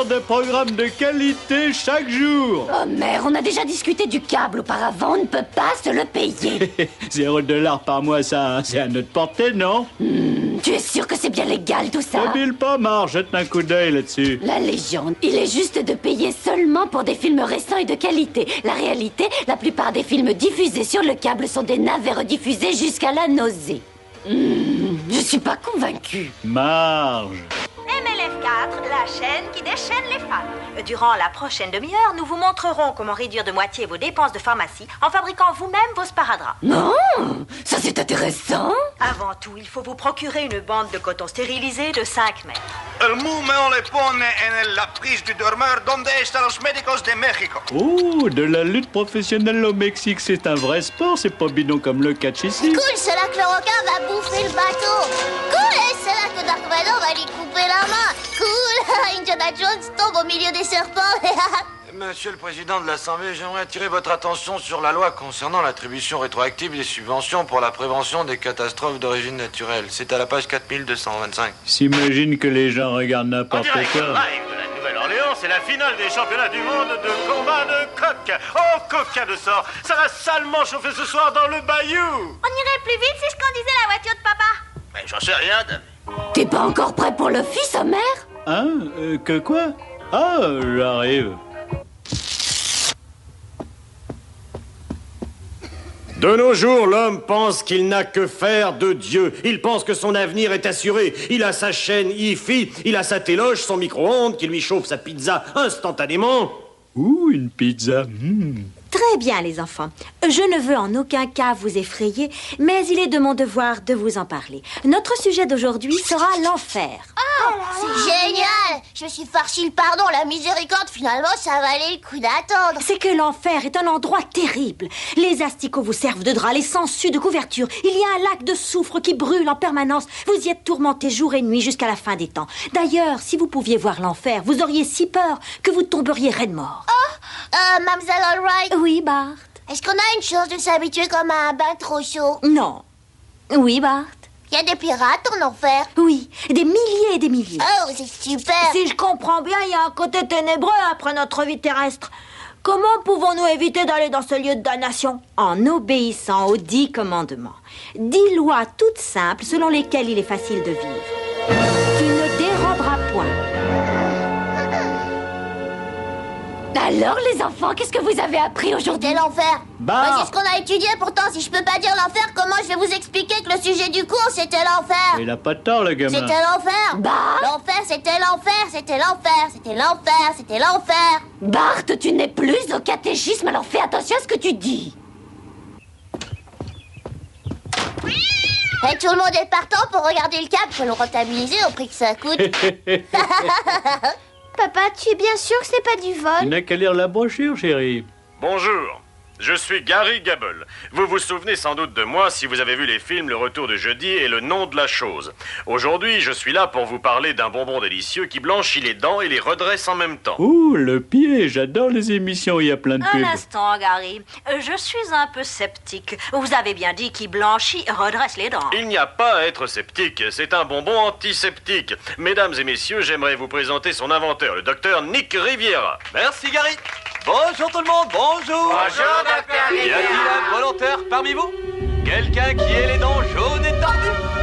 de programmes de qualité chaque jour. Oh mère, on a déjà discuté du câble auparavant, on ne peut pas se le payer. $0 par mois, ça, c'est à notre portée, non? Tu es sûr que c'est bien légal tout ça? Mobile pas marre, jette un coup d'œil là-dessus. La légende, il est juste de payer seulement pour des films récents et de qualité. La réalité, la plupart des films diffusés sur le câble sont des navets rediffusés jusqu'à la nausée. Je suis pas convaincue. Marge. MLF4, la chaîne qui déchaîne les fans. Durant la prochaine demi-heure, nous vous montrerons comment réduire de moitié vos dépenses de pharmacie en fabriquant vous-même vos sparadraps. Non, ça c'est intéressant. Avant tout, il faut vous procurer une bande de coton stérilisé de 5 mètres. El Mumeo le pone en la prise du dormeur donde están los médicos de México. Oh, de la lutte professionnelle au Mexique, c'est un vrai sport, c'est pas bidon comme le catch ici. Cool, c'est là que le requin va bouffer le bateau. Cool, et c'est là que Dark Vador va lui couper la main. Cool, Indiana Jones tombe au milieu des serpents. Monsieur le Président de l'Assemblée, j'aimerais attirer votre attention sur la loi concernant l'attribution rétroactive des subventions pour la prévention des catastrophes d'origine naturelle. C'est à la page 4225. S'imagine que les gens regardent n'importe En direct quoi. live de la Nouvelle-Orléans, c'est la finale des championnats du monde de combat de coq. Oh, coquin de sort, ça va salement chauffer ce soir dans le bayou. On irait plus vite si je conduisais la voiture de papa. Mais j'en sais rien, Dame. T'es pas encore prêt pour le fils, Homer? Hein? Que quoi? Ah, j'arrive. De nos jours, l'homme pense qu'il n'a que faire de Dieu. Il pense que son avenir est assuré. Il a sa chaîne hi-fi, il a sa téloche, son micro-ondes qui lui chauffe sa pizza instantanément. Ouh, une pizza. Très bien, les enfants. Je ne veux en aucun cas vous effrayer, mais il est de mon devoir de vous en parler. Notre sujet d'aujourd'hui sera l'enfer. C'est génial. Je me suis farci le pardon, la miséricorde. Finalement, ça valait le coup d'attendre. C'est que l'enfer est un endroit terrible. Les asticots vous servent de drap, les sangsues de couverture. Il y a un lac de soufre qui brûle en permanence. Vous y êtes tourmentés jour et nuit jusqu'à la fin des temps. D'ailleurs, si vous pouviez voir l'enfer, vous auriez si peur que vous tomberiez raide mort. Mademoiselle Allright, Oui, Bart. est-ce qu'on a une chance de s'habituer comme à un bain trop chaud? Non. Oui, Bart. Il y a des pirates en enfer. Oui, des milliers et des milliers. Oh, c'est super. Si je comprends bien, il y a un côté ténébreux après notre vie terrestre. Comment pouvons-nous éviter d'aller dans ce lieu de damnation? En obéissant aux 10 commandements. 10 lois toutes simples selon lesquelles il est facile de vivre. Tu ne déroberas point. Alors, les enfants, qu'est-ce que vous avez appris aujourd'hui? C'était l'enfer. Bah. C'est ce qu'on a étudié. Pourtant, si je peux pas dire l'enfer, comment je vais vous expliquer que le sujet du cours, c'était l'enfer? Il a pas tort, le gamin. C'était l'enfer. Bah. L'enfer, c'était l'enfer, c'était l'enfer, c'était l'enfer, c'était l'enfer. Bart, tu n'es plus au catéchisme, alors fais attention à ce que tu dis. Et tout le monde est partant pour regarder le câble, faut le rentabiliser au prix que ça coûte. Papa, tu es bien sûr que c'est pas du vol? Tu n'as qu'à lire la brochure, chérie. Bonjour, je suis Gary Gable. Vous vous souvenez sans doute de moi si vous avez vu les films Le Retour de jeudi et Le Nom de la chose. Aujourd'hui, je suis là pour vous parler d'un bonbon délicieux qui blanchit les dents et les redresse en même temps. Ouh, le pied, j'adore les émissions où il y a plein de Un pubs. instant, Gary. Je suis un peu sceptique. Vous avez bien dit qu'il blanchit et redresse les dents. Il n'y a pas à être sceptique, c'est un bonbon antiseptique. Mesdames et messieurs, j'aimerais vous présenter son inventeur, le docteur Nick Riviera. Merci, Gary. Bonjour tout le monde, bonjour. Bonjour, docteur Y a-t-il un volontaire parmi vous? Quelqu'un qui ait les dents jaunes et tordues?